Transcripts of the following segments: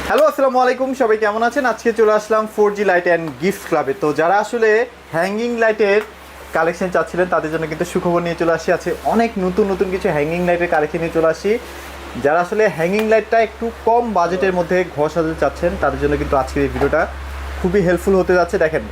Hello আসসালামু আলাইকুম, সবাই কেমন আছেন? আজকে চলে আসলাম 4G লাইট অ্যান্ড গিফট ক্লাবে। তো যারা আসলে হ্যাঙ্গিং লাইটের কালেকশন চাচ্ছিলেন তাদের জন্য কিন্তু সুখবর নিয়ে চলে আসি। আছে অনেক নতুন নতুন কিছু হ্যাঙ্গিং লাইটের কালেকশন নিয়ে চলে আসি। যারা আসলে হ্যাঙ্গিং লাইটটা একটু কম বাজেটের মধ্যে ঘর সাজাতে চাচ্ছেন তাদের জন্য কিন্তু আজকের এই ভিডিওটা খুবই হেল্পফুল হতে যাচ্ছে। দেখেন,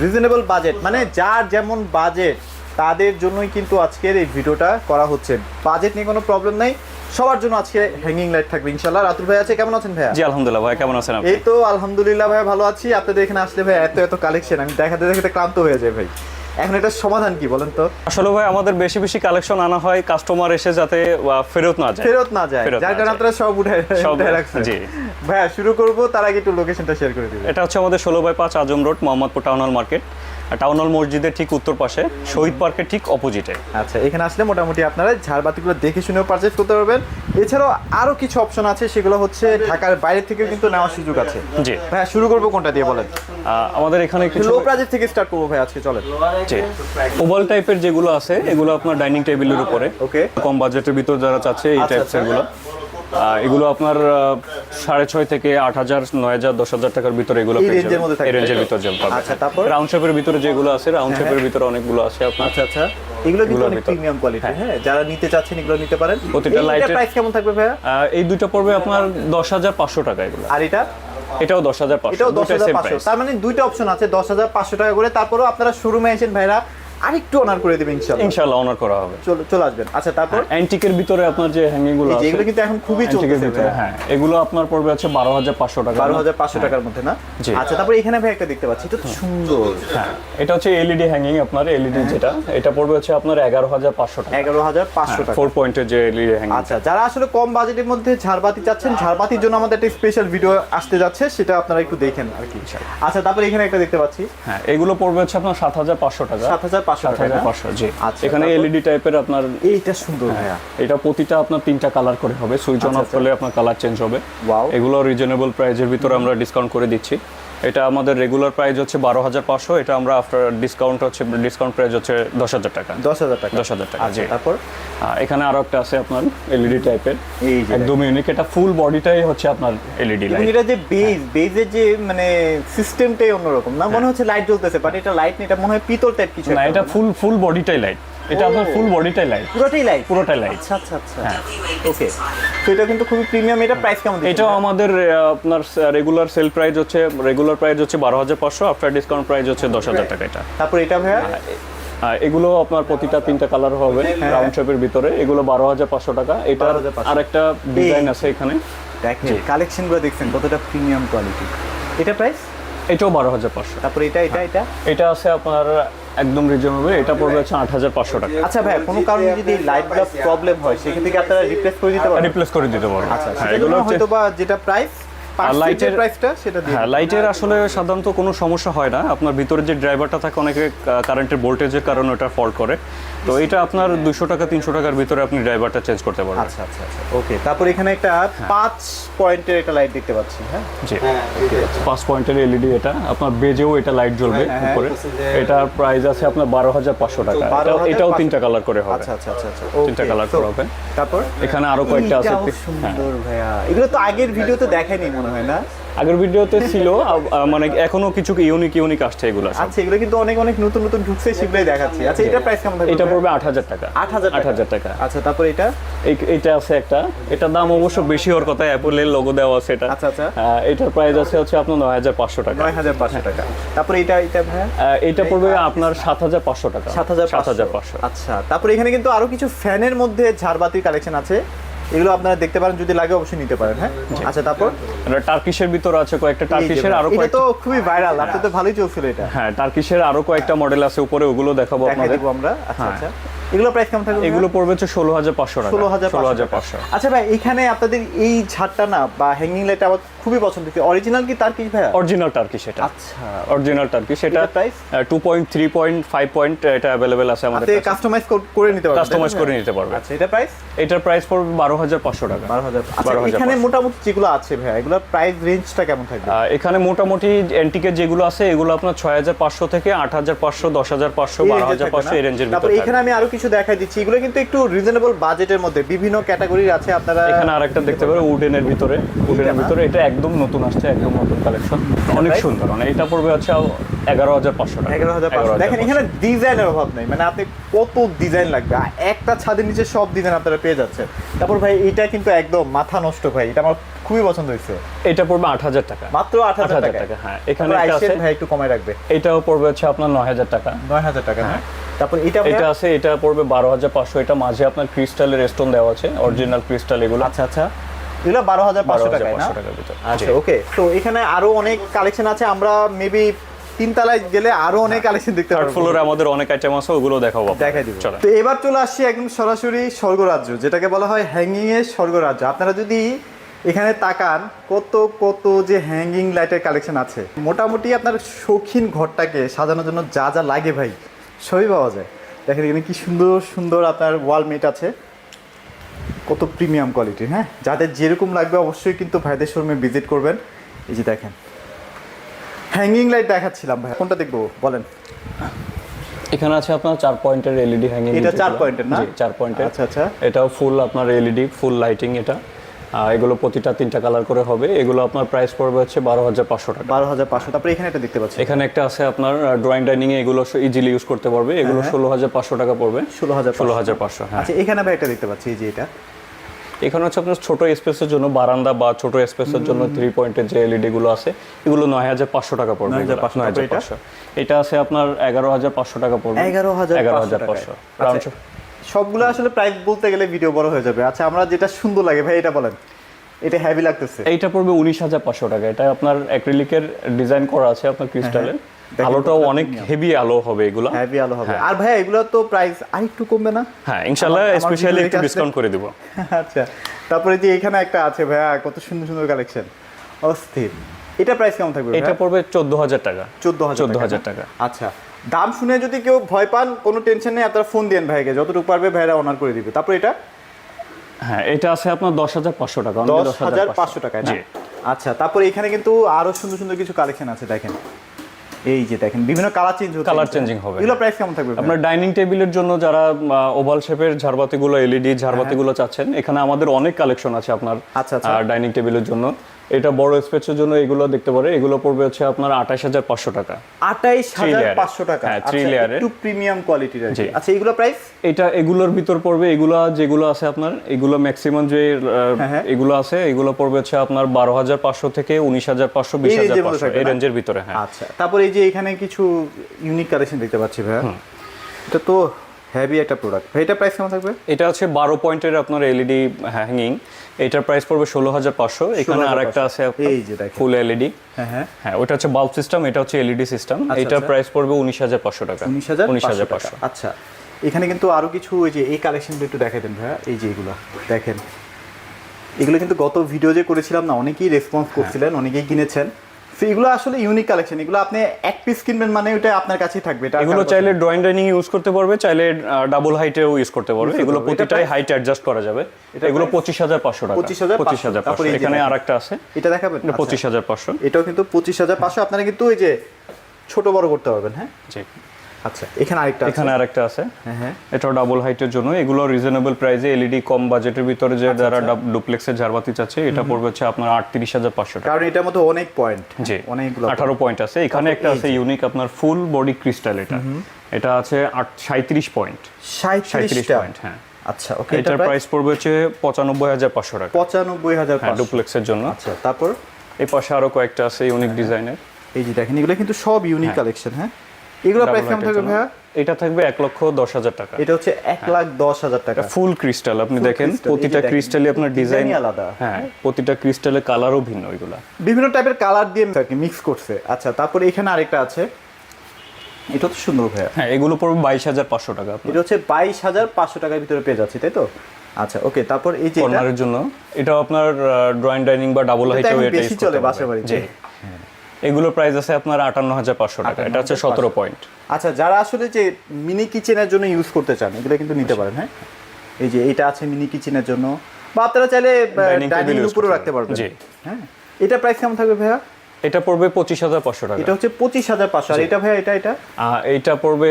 রিজনেবল বাজেট মানে যার যেমন বাজেট তাদের জন্যই কিন্তু আজকের এই ভিডিওটা করা হচ্ছে। বাজেট নিয়ে কোনো প্রবলেম নাই, সবার জন্য আজকে হ্যাঙ্গিং লাইট থাকবে ইনশাআল্লাহ। রাতুল ভাই আছে, কেমন আছেন ভাইয়া? জি আলহামদুলিল্লাহ ভাই, কেমন আছেন আপনি? এই তো আলহামদুলিল্লাহ ভাই, ভালো আছি। আপনাদের এখানে আসলে ভাই এত কালেকশন আমি দেখাতে দেখাতে ক্লান্ত হয়ে যায় ভাই। এখন এটা সমাধান কি বলেন তো? আসলে ভাই আমাদের বেশি বেশি কালেকশন আনা হয় কাস্টমার এসে যাতে ফেরত না যায়, যার কারণে আপনারা সব উঠে রাখছেন। জি ভাইয়া শুরু করব, তার আগে একটু লোকেশনটা শেয়ার করে দিবেন। এটা হচ্ছে আমাদের 16/5 Azam road, Mohammadpur town hall market, town hall মসজিদের ঠিক উত্তর পাশে, শহীদ পার্কের ঠিক অপোজিটে। আচ্ছা, এখানে আসলে মোটামুটি আপনারা ঝাড়বাতিগুলো দেখে শুনেও পারচেজ করতে পারবেন। এছাড়াও আরো কিছু অপশন আছে, সেগুলো হচ্ছে ঢাকার বাইরে থেকেও কিন্তু নেওয়ার সুযোগ আছে। জি ভাইয়া শুরু করবো কোনটা দিয়ে বলেন? আমাদের এখানে কিছু লো বাজেট থেকে স্টার্ট করবো ভাই আজকে, চলেন। জি, ওভাল টাইপের যেগুলো আছে এগুলো আপনার ডাইনিং টেবিলের উপরে, ওকে। কম বাজেটের ভিতর যারা চাচ্ছে এই টাইপস এগুলো, এগুলো আপনার 6,500 থেকে 8,000, 9,000, 10,000 টাকার ভিতরে এগুলো এই রেঞ্জের মধ্যে থাকবে। এই রেঞ্জের ভিতর জল পাবে। আচ্ছা, তারপর রাউন্ড শেপের ভিতরে যেগুলো আছে, রাউন্ড শেপের ভিতরে অনেকগুলো আছে আপনার। আচ্ছা, এগুলো কিন্তু এগুলোর অনেক ভিতর। Premium quality. হ্যাঁ, যারা নিতে চাচ্ছেন এগুলো নিতে পারেন। প্রতিটা লাইটের প্রাইস কেমন থাকবে ভাইয়া? এই দুটো পড়বে আপনার 10,500 টাকা এগুলো। আর এটাও 10,500, এটাও 10,500। তার মানে দুইটা অপশন আছে, 10,500 টাকা করে। তারপরেও আপনারা শোরুমে এসেন ভাইরা আরেকটু অনার করে দেবেন ইনশাআল্লাহ। ইনশাআল্লাহ অনার করা হবে, চলে আসবেন। আচ্ছা, তারপর অ্যান্টিকের ভিতরে আপনার যে হ্যাঙ্গিং গুলো আছে যেগুলো কিন্তু এখন খুবই চলতেছে ভাই। হ্যাঁ, এগুলো আপনার পড়বে হচ্ছে 12,500 টাকা, 12,500 টাকার মধ্যে না? জি। আচ্ছা, তারপর এখানে ভাই একটা দেখতে পাচ্ছি, এটা তো সুন্দর। হ্যাঁ, এটা হচ্ছে এলইডি হ্যাঙ্গিং আপনার, এলইডি যেটা, এটা পড়বে হচ্ছে আপনার 11,500 টাকা, 11,500 টাকা। 4 পয়েন্টের যে এলইডি হ্যাঙ্গিং। আচ্ছা, যারা আসলে কম বাজেটের মধ্যে ঝাড়বাতি চাচ্ছেন, ঝাড়বাতির জন্য আমাদের একটা স্পেশাল ভিডিও আসতে যাচ্ছে, সেটা আপনারা একটু দেখেন আর কি। আচ্ছা, তারপর এখানে একটা দেখতে পাচ্ছি, হ্যাঁ, এগুলো পড়বে হচ্ছে আপনার 7,500 টাকা, 7,500 টাকা। 7,500। জি। আচ্ছা, এখানে এলইডি টাইপের আপনার, এইটা সুন্দর ভাইয়া। এটা প্রতিটা আপনার 3টা কালার করে হবে, সুইচ অন অফ করলে আপনার কালার চেঞ্জ হবে। ওয়াও। এগুলো রিজনেবল প্রাইসের ভিতরে আমরা ডিসকাউন্ট করে দিচ্ছি। এটা আমাদের রেগুলার প্রাইস হচ্ছে 12,500, এটা আমরা আফটার ডিসকাউন্ট প্রাইস হচ্ছে 10,000 টাকা। 10,000 টাকা। 10,000 টাকা। আচ্ছা, জি। তারপর এখানে আরো একটা আছে আপনার এলইডি টাইপের, এই যে একদম ইউনিক, এটা ফুল বডিটাই হচ্ছে আপনার এলইডি এবং লাইট। এটা যে বেজের যে মানে সিস্টেমটাই অন্যরকম না, মনে হচ্ছে লাইট জ্বলতেছে, বাট এটা লাইট না, এটা মনে হয় পিতল টাইপ কিছু না, একটা, এটা ফুল বডিটাই লাইট, এটা আপনার ফুল বডিটাই লাইট, পুরোটাই লাইট। আচ্ছা। হ্যাঁ, ওকে। তো এটা কিন্তু খুবই প্রিমিয়াম। এটা প্রাইস কেমন দিচ্ছেন? এটাও আমাদের আপনার রেগুলার সেল প্রাইস হচ্ছে 12,500, আফটার ডিসকাউন্ট প্রাইস হচ্ছে 10,000 টাকা এটা। তারপর এটা ভাইয়া? এগুলো আপনার প্রতিটা 3টা কালার হবে রাউন্ড শেপের ভিতরে, এগুলো 12,500 টাকা। এটা 12,500। আরেকটা ডিজাইন আছে এখানে, দেখেন কালেকশনগুলো দেখছেন কতটা প্রিমিয়াম কোয়ালিটি। এটা প্রাইস? এটাও 12,500। তারপর এটা এটা আছে আপনার একদম রিজনেবল, এটা পড়বে হচ্ছে 8,500 টাকা। আচ্ছা ভাই, কোনো কারণে যদি লাইটগুলো প্রবলেম হয় সেখান থেকে আপনারা রিপ্লেস করে দিতে পারবেন? রিপ্লেস করে দিতে পারবো। আচ্ছা, হ্যাঁ, এগুলো এগুলো হচ্ছে হয়তো বা যেটা প্রাইস লাইটের প্রাইসটা সেটা দিয়ে। হ্যাঁ, লাইটের আসলে সাধারণত কোনো সমস্যা হয় না, আপনার ভিতরে যে ড্রাইভারটা থাকে অনেকে কারেন্টের ভোল্টেজের কারণে ওটা ফল্ট করে, তো এটা আপনার 200 টাকা 300 টাকার ভিতরে আপনি ড্রাইভারটা চেঞ্জ করতে পারবেন। আচ্ছা, ওকে। তারপর এখানে একটা 5 পয়েন্টের একটা লাইট দেখতে পাচ্ছি। হ্যাঁ, জি, 5 পয়েন্টের এলইডি, এটা আপনার বেজেও এটা লাইট জ্বলবে উপরে। এটার প্রাইস আছে আপনার 12,500 টাকা। এটাও 3টা কালার করে হবে। আচ্ছা, 3টা কালার করে হবে। তারপর এখানে আরো কয়েকটা আছে। সুন্দর ভাইয়া, এগুলো তো আগের ভিডিওতে দেখাইনি মনে হয় না? আগের ভিডিওতে ছিল, মানে এখনো কিছু ইউনিক আসছে এগুলো। আচ্ছা, এগুলো কিন্তু অনেক নতুন ঢুকছে, সেগুলোই দেখাচ্ছি। আচ্ছা, এটা প্রাইস কেমন থাকবে? এটা পড়বে 8,000 টাকা। 8,000 টাকা। আচ্ছা, তারপর এটা আছে একটা, এটার দাম অবশ্য বেশি হওয়ার কথা, অ্যাপলের লোগো দেওয়া আছে এটা। আচ্ছা, এটার প্রাইস আছে হচ্ছে আপনার 9,500 টাকা। 9,500 টাকা। তারপর এটা ভাইয়া? এটা পড়বে আপনার 7,500 টাকা। 7,500। আচ্ছা, তারপর এখানে কিন্তু আরো কিছু ফ্যানের মধ্যে ঝাড়বাতির কালেকশন আছে, এগুলো আপনারা দেখতে পারেন, যদি লাগে অবশ্যই নিতে পারেন। হ্যাঁ, আচ্ছা, তারপর টার্কিশের ভিতর আছে কয়েকটা, টার্কিশের আরো এটা কয়েকটা তো খুবই ভাইরাল, আপনাদের তো ভালোই চলছিল এটা। হ্যাঁ, টার্কিশের আরো কয়েকটা মডেল আছে উপরে, ওগুলো দেখাবো আপনাদের আমরা। আচ্ছা, এগুলো প্রাইস কেমন থাকবে? এগুলো পড়বে হচ্ছে 16,500 টাকা। 16,500। আচ্ছা ভাই, এখানে আপনাদের এই ছাদটা না বা হ্যাঙ্গিং লাইট আমার খুবই পছন্দ হয়েছে। অরিজিনাল কি টার্কিশ ভাই? অরিজিনাল টার্কিশ এটা। আচ্ছা, অরিজিনাল টার্কিশ। এটা প্রাইস 2 পয়েন্ট, 3 পয়েন্ট, 5 পয়েন্ট এটা अवेलेबल আছে আমাদের কাছে। কাস্টমাইজ করে নিতে পারবেন। কাস্টমাইজ করে নিতে পারবেন। আচ্ছা, এটা প্রাইস? এটার প্রাইস পড়বে 12,500 টাকা। 12,000। আচ্ছা, এখানে মোটামুটি যেগুলো আছে ভাই, এগুলোর প্রাইস রেঞ্জটা কেমন থাকবে? এখানে মোটামুটি অ্যান্টিকের যেগুলো আছে এগুলো আপনার 6,500 থেকে 8,500, 10,500, 12,500 এই রেঞ্জের ভিতরে। তারপর এখানে আমি আরো কিছু দেখাই দিচ্ছি, এগুলো কিন্তু একটু রিজনেবল বাজেটের মধ্যে বিভিন্ন ক্যাটাগরির আছে। আপনারা এখানে আরেকটা দেখতে পারেন উডেনের ভিতরে, উডেনের ভিতরে এটা একদম নতুন আসছে, একদম নতুন কালেকশন, অনেক সুন্দর। মানে এটা পড়বে হচ্ছে 11,500 টাকা। 11,500। দেখেন এখানে ডিজাইনের অভাব নেই, মানে আপনি কত ডিজাইন লাগবে, একটা ছাদের নিচে সব ডিজাইন আপনারা পেয়ে যাচ্ছেন। তারপর ভাই এটা কিন্তু একদম মাথা নষ্ট ভাই, এটা আমার খুবই পছন্দ হয়েছে। এটা পড়বে 8,000 টাকা, মাত্র 8,000 টাকা। হ্যাঁ, এখানে একটা আছে ভাই একটু কমায় রাখবে। এটাও পড়বে হচ্ছে আপনার 9,000 টাকা। 9,000 টাকা। হ্যাঁ, তারপর এটা আছে, এটা পড়বে 12,500। এটা মাঝে আপনার ক্রিস্টালের স্টোন দেওয়া আছে, অরিজিনাল ক্রিস্টাল এগুলো। আচ্ছা আচ্ছা, এগুলো 12,500 টাকায় না? টাকার ভিতর। আচ্ছা ওকে। তো এখানে আরো অনেক কালেকশন আছে, আমরা মেবি 3 তলায় গেলে আরো অনেক কালেকশন দেখতে থার্ড পারবো। ফ্লোরে আমাদের অনেক আইটেম আছে, ওগুলো দেখাবো, দেখাই দিব। চলো। তো এবার চলে আসছি একদম সরাসরি স্বর্গরাজ্য, যেটাকে বলা হয় হ্যাঙ্গিং এর স্বর্গরাজ্য। আপনারা যদি এখানে তাকান, কত কত যে হ্যাঙ্গিং লাইটের কালেকশন আছে। মোটামুটি আপনার শৌখিন ঘরটাকে সাজানোর জন্য যা যা লাগে ভাই সবই পাওয়া যায়। দেখেন এখানে কি সুন্দর সুন্দর আপনার ওয়ালমেট আছে, কত প্রিমিয়াম কোয়ালিটির। হ্যাঁ, যাদের যেরকম লাগবে অবশ্যই কিন্তু ভাইদের শোরুমে ভিজিট করবেন। এই যে দেখেন হ্যাঙ্গিং লাইট দেখাচ্ছিলাম ভাই, কোনটা দেখবো বলেন? এখানে আছে আপনার 4 পয়েন্টের এলইডি হ্যাঙ্গিং। এটা 4 পয়েন্টের না? 4 পয়েন্টের। আচ্ছা আচ্ছা। এটাও ফুল আপনার এলইডি, ফুল লাইটিং এটা। এগুলো প্রতিটা 3টা কালার করে হবে। এগুলো আপনার প্রাইস পড়বে হচ্ছে 12,500 টাকা। 12,500। তারপরে এখানে একটা দেখতে পাচ্ছি, এখানে একটা আছে আপনার ড্রয়িং ডাইনিং এ, এগুলো ইজিলি ইউজ করতে পারবে। এগুলো 16,500 টাকা পড়বে। 16,500। হ্যাঁ। আচ্ছা এখানে ভাই একটা দেখতে পাচ্ছি, এই যে এটা এখানে হচ্ছে আপনার ছোট স্পেসের জন্য, বারান্দা বা ছোট স্পেসের জন্য 3 পয়েন্টের যে এলইডি গুলো আছে, এগুলো 9,500 টাকা পড়বে। 9,500। এটা আছে আপনার 11,500 টাকা পড়বে। 11,500। সবগুলো আসলে প্রাইস বলতে গেলে ভিডিও বড় হয়ে যাবে। আচ্ছা আমরা যেটা সুন্দর লাগে ভাই এটা বলেন, এটা হেভি লাগতেছে। এইটা পড়বে 19,500 টাকা। এটা আপনার অ্যাক্রিলিকের ডিজাইন করা আছে আপনার ক্রিস্টালের। আলোটাও অনেক হেভি আলো হবে, এগুলো হেভি আলো হবে। আর ভাই এগুলো তো প্রাইস আরেকটু কমবে না? হ্যাঁ ইনশাআল্লাহ, স্পেশালি একটু ডিসকাউন্ট করে দিব। আচ্ছা তারপরে যে এখানে একটা আছে ভাইয়া, কত সুন্দর সুন্দর কালেকশন, অস্থির। এটা প্রাইস কেমন থাকবে? এটা পড়বে 14,000 টাকা। 14,000 টাকা। আচ্ছা, দাম শুনে যদি কেউ ভয় পান কোনো টেনশন নেই, আপনারা ফোন দেন ভাইকে, যতটুকু পারবে ভাইরা অনার করে দিবে। তারপর এটা হ্যাঁ, এটা আছে আপনার 10,500 টাকা। 10,500 টাকায় না? আচ্ছা তারপর এখানে কিন্তু আরো সুন্দর সুন্দর কিছু কালেকশন আছে। দেখেন এই যে দেখেন বিভিন্ন কালার চেঞ্জ হচ্ছে, কালার চেঞ্জিং হবে। এগুলো প্রাইস কেমন থাকবে? আপনার ডাইনিং টেবিলের জন্য যারা ওভাল শেপের ঝাড়বাতিগুলো, এলইডি ঝাড়বাতিগুলো চাচ্ছেন, এখানে আমাদের অনেক কালেকশন আছে আপনার। আচ্ছা আচ্ছা। ডাইনিং টেবিলের জন্য এটা বড় স্পেসের জন্য এগুলো দেখতে পারে। এগুলো পড়বে হচ্ছে আপনার 28,500 টাকা। 28,500 টাকা। হ্যাঁ, 3 লেয়ারের, একটু প্রিমিয়াম কোয়ালিটির আছে। আচ্ছা এগুলো প্রাইস? এটা এগুলোর ভিতর পড়বে, এগুলো যেগুলো আছে আপনার, এগুলো ম্যাক্সিমাম যে এগুলো আছে, এগুলো পড়বে হচ্ছে আপনার 12,500 থেকে 19,500, 20,500 এই রেঞ্জের ভিতরে। হ্যাঁ। আচ্ছা তারপর এই যে এখানে কিছু ইউনিক কালেকশন দেখতে পাচ্ছি ভাইয়া, এটা তো হেভি একটা প্রোডাক্ট ভাই, এটা প্রাইস কেমন থাকবে? এটা হচ্ছে 12 পয়েন্টের আপনার এলইডি হ্যাঙ্গিং। এটার প্রাইস পড়বে 16,500। এখানে আরেকটা আছে এই যে দেখেন ফুল এলইডি। হ্যাঁ হ্যাঁ, ওটা হচ্ছে বাল্ব সিস্টেম, এটা হচ্ছে এলইডি সিস্টেম। এটার প্রাইস পড়বে 19,500 টাকা। 19,500। আচ্ছা এখানে কিন্তু আরো কিছু, ওই যে এই কালেকশনগুলো একটু দেখাই দেন ভাইয়া। এই যে এগুলো দেখেন, এগুলো কিন্তু গত ভিডিও যে করেছিলাম না, অনেকেই রেসপন্স করছিলেন, অনেকেই কিনেছেন। এগুলো আসলে ইউনিক কালেকশন, এগুলো আপনি এক পিস কিনবেন মানে ওটা আপনার কাছেই থাকবে। এগুলো চাইলে ড্রয়িং ডাইনিং ইউজ করতে পারবে, চাইলে ডাবল হাইটেও ইউজ করতে পারবে। এগুলো প্রতিটাই হাইট অ্যাডজাস্ট করা যাবে। এগুলো 25,500 টাকা। 25,500। এখানে আরেকটা আছে, এটা দেখাবেন? 25,500। এটাও কিন্তু 25,500। আপনারা কিন্তু ওই যে ছোট বড় করতে পারবেন। হ্যাঁ জি। আচ্ছা এখানে আরেকটা আছে। হ্যাঁ এটাও ডাবল হাইটের জন্য। এগুলো রিজনেবল প্রাইসে এলইডি কম বাজেটের ভিতরে যে যারা ডুপ্লেক্সের ঝাড়বাতি চাচ্ছে, এটা পড়বে হচ্ছে আপনার 38,500 টাকা। কারণ এটার মধ্যে অনেক পয়েন্ট, জি অনেকগুলো 18 পয়েন্ট আছে। এখানে একটা আছে ইউনিক আপনার ফুল বডি ক্রিস্টাল। এটা আছে 37 পয়েন্ট। 37 পয়েন্ট। হ্যাঁ আচ্ছা ওকে। এটার প্রাইস পড়বে হচ্ছে 95,500 টাকা। 95,500 ডুপ্লেক্সের জন্য। আচ্ছা তারপর এই পাশে আরো কয়েকটা আছে ইউনিক ডিজাইনের। এই যে দেখেন এগুলো কিন্তু সব ইউনিক কালেকশন। হ্যাঁ এগুলো প্রাইস কেমন থাকবে ভাইয়া? এটা থাকবে 1,10,000 টাকা। এটা হচ্ছে 1,10,000 টাকা। ফুল ক্রিস্টাল, আপনি দেখেন প্রতিটা ক্রিস্টালে আপনার ডিজাইন আলাদা। হ্যাঁ, প্রতিটা ক্রিস্টালের কালারও ভিন্ন, এগুলা বিভিন্ন টাইপের কালার দিয়ে মিক্স করছে। আচ্ছা তারপরে এখানে আরেকটা আছে, এটা তো সুন্দর ভাইয়া। হ্যাঁ, এগুলো পড়বে 22,500 টাকা। এটা হচ্ছে 22,500 টাকার ভিতরে পেয়ে যাচ্ছে, তাই তো? আচ্ছা ওকে। তারপর এই যে কর্নারের জন্য এটাও আপনার ড্রয়িং ডাইনিং বা ডাবল হাইটেও এটা বেশি চলে বাসা বাড়িতে। এগুলো প্রাইস আছে আপনার 58,500 টাকা। এটা হচ্ছে 17 পয়েন্ট। আচ্ছা যারা আসলে যে মিনি কিচেনের জন্য ইউজ করতে চান, এগুলো কিন্তু নিতে পারেন। হ্যাঁ এই যে এটা আছে মিনি কিচেনের জন্য, বা আপনারা চাইলে ডাইনিং উপরেও রাখতে পারবেন। জি। হ্যাঁ এটা প্রাইস কেমন থাকবে ভাইয়া? এটা পড়বে 25,500 টাকা। এটা হচ্ছে 25,500। আর এটা ভাইয়া এটা এইটা পড়বে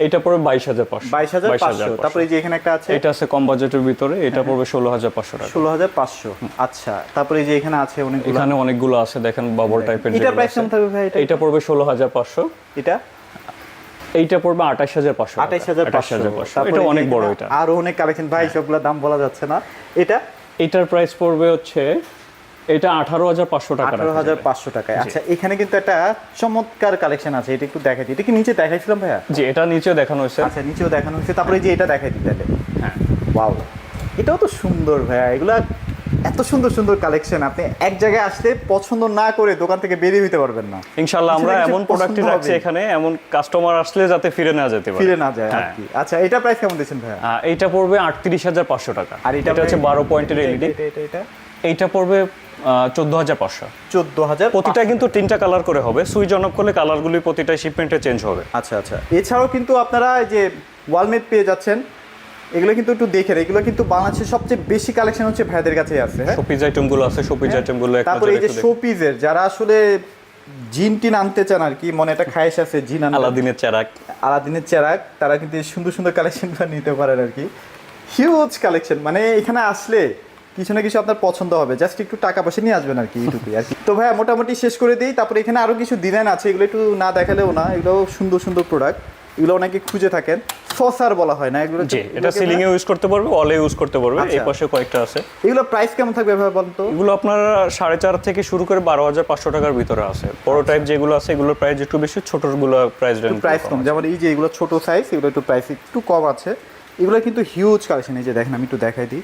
এটা পড়বে 22,500। 22,500। তারপরে এই যে এখানে একটা আছে, এটা আছে কম বাজেটের ভিতরে, এটা পড়বে 16,500 টাকা। 16,500। আচ্ছা, তারপরে এই যে এখানে আছে অনেকগুলো, এখানে অনেকগুলো আছে দেখেন বাবল টাইপের। এটা প্রাইস কেমন থাকবে ভাই? এটা পড়বে 16,500। এটা এইটা পড়বে 28,500। 28,500। এটা অনেক বড়। এটা আর অনেক কালেকশন ভাই, সবগুলো দাম বলা যাচ্ছে না। এটার প্রাইস পড়বে হচ্ছে এটা 18,500 টাকা। 18,500 টাকায়। আচ্ছা, এখানে কিন্তু একটা চমৎকার কালেকশন আছে, এটা একটু দেখাই দিই। এটা কি নিচে দেখাইছিলাম ভাইয়া? জি, এটা নিচেও দেখানো হয়েছে। আচ্ছা, নিচেও দেখানো হয়েছে। তারপরে যে এটা দেখাই দিই তাহলে। হ্যাঁ, ওয়াও, এটাও তো সুন্দর ভাইয়া। এগুলা এত সুন্দর সুন্দর কালেকশন, আপনি এক জায়গায় আসলে পছন্দ না করে দোকান থেকে বেরিয়ে হইতে পারবেন না। ইনশাআল্লাহ আমরা এমন প্রোডাক্টই রাখছি এখানে, এমন কাস্টমার আসলে যাতে ফিরে না যেতে পারে, ফিরে না যায় আর কি। আচ্ছা, এটা প্রাইস কেমন দিচ্ছেন ভাইয়া? এইটা পড়বে 38,500 টাকা। আর এটা হচ্ছে 12 পয়েন্টের এলইডি। এইটা পড়বে 14,500। 14,000। প্রতিটা কিন্তু 3টা কালার করে হবে, সুইচ অন অফ করলে কালারগুলি প্রতিটা শিপমেন্টে চেঞ্জ হবে। আচ্ছা আচ্ছা, এছাড়াও কিন্তু আপনারা এই যে ওয়ালমেট পেয়ে যাচ্ছেন, এগুলো কিন্তু একটু দেখেন। এগুলো কিন্তু বাংলাদেশের সবচেয়ে বেশি কালেকশন হচ্ছে ভাইদের কাছেই আছে। হ্যাঁ, শোপিস আইটেমগুলো আছে, শোপিস আইটেমগুলো এক তারপরে এই যে নজরে শোপিসের যারা আসলে জিন টিন আনতে চান আর কি, মনে একটা খায়েশ আছে জিন আনতে, আলাদিনের চেরাক, আলাদিনের চেরাক, তারা কিন্তু এই সুন্দর সুন্দর কালেকশনগুলো নিতে পারেন আর কি। হিউজ কালেকশন, মানে এখানে আসলে কিছু না কিছু আপনার পছন্দ হবে, জাস্ট একটু টাকা পয়সা নিয়ে আসবেন আর কি, এইটুকুই আর কি। তো ভাই মোটামুটি শেষ করে দিই। তারপরে এখানে আরো কিছু ডিজাইন আছে, এগুলো একটু না দেখালেও না, এগুলো সুন্দর সুন্দর প্রোডাক্ট, এগুলো অনেকে খুঁজে থাকেন। সসার বলা হয় না এগুলো? জি, এটা সিলিং এ ইউজ করতে পারবে, ওয়ালে ইউজ করতে পারবে। এই পাশে কয়েকটা আছে। এগুলো প্রাইস কেমন থাকবে ভাই বলেন তো? এগুলো আপনার 4.5 থেকে শুরু করে 12,500 টাকার ভিতরে আছে। বড় টাইপ যেগুলো আছে এগুলোর প্রাইস একটু বেশি, ছোটগুলো প্রাইস রেঞ্জ প্রাইস কম। যেমন এই যে এগুলো ছোট সাইজ, এগুলো একটু প্রাইস একটু কম আছে। এগুলো কিন্তু হিউজ কালেকশন। এই যে দেখেন, আমি একটু দেখাই দিই,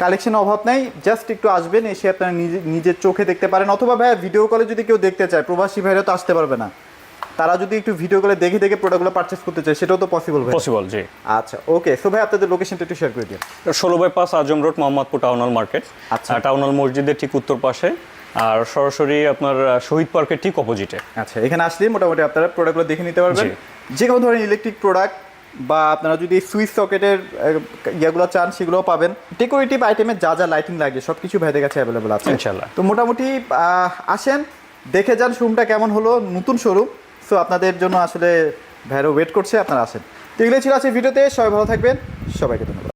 কালেকশনের অভাব নাই। জাস্ট একটু আসবেন, এসে আপনারা নিজের চোখে দেখতে পারেন, অথবা ভাই ভিডিও কলে যদি কেউ দেখতে চায়, প্রবাসী ভাইরা তো আসতে পারবে না, তারা যদি একটু ভিডিও কলে দেখে দেখে প্রোডাক্টগুলো পারচেস করতে চায়, সেটাও তো পসিবল ভাই? পসিবল, জি। আচ্ছা, ওকে। সো ভাই আপনাদের লোকেশনটা একটু শেয়ার করে দিন। 16/5 Azam road, Mohammadpur town hall market. আচ্ছা, টাউন হল মসজিদের ঠিক উত্তর পাশে, আর সরাসরি আপনার শহীদ পার্কের ঠিক অপোজিটে। আচ্ছা, এখানে আসলেই মোটামুটি আপনারা প্রোডাক্টগুলো দেখে নিতে পারবেন। যে কোনো ধরনের ইলেকট্রিক প্রোডাক্ট বা আপনারা যদি সুইচ সকেটের ইয়েগুলো চান, সেগুলোও পাবেন। ডেকোরেটিভ আইটেমের যা যা লাইটিং লাগে সব কিছু ভাইদের কাছে অ্যাভেলেবল আছে ইনশাআল্লাহ। তো মোটামুটি আসেন, দেখে যান শোরুমটা কেমন হলো, নতুন শোরুম। সো আপনাদের জন্য আসলে ভাইরও ওয়েট করছে, আপনারা আসেন। তো এগুলো ছিল আছে ভিডিওতে। সবাই ভালো থাকবেন, সবাইকে ধন্যবাদ।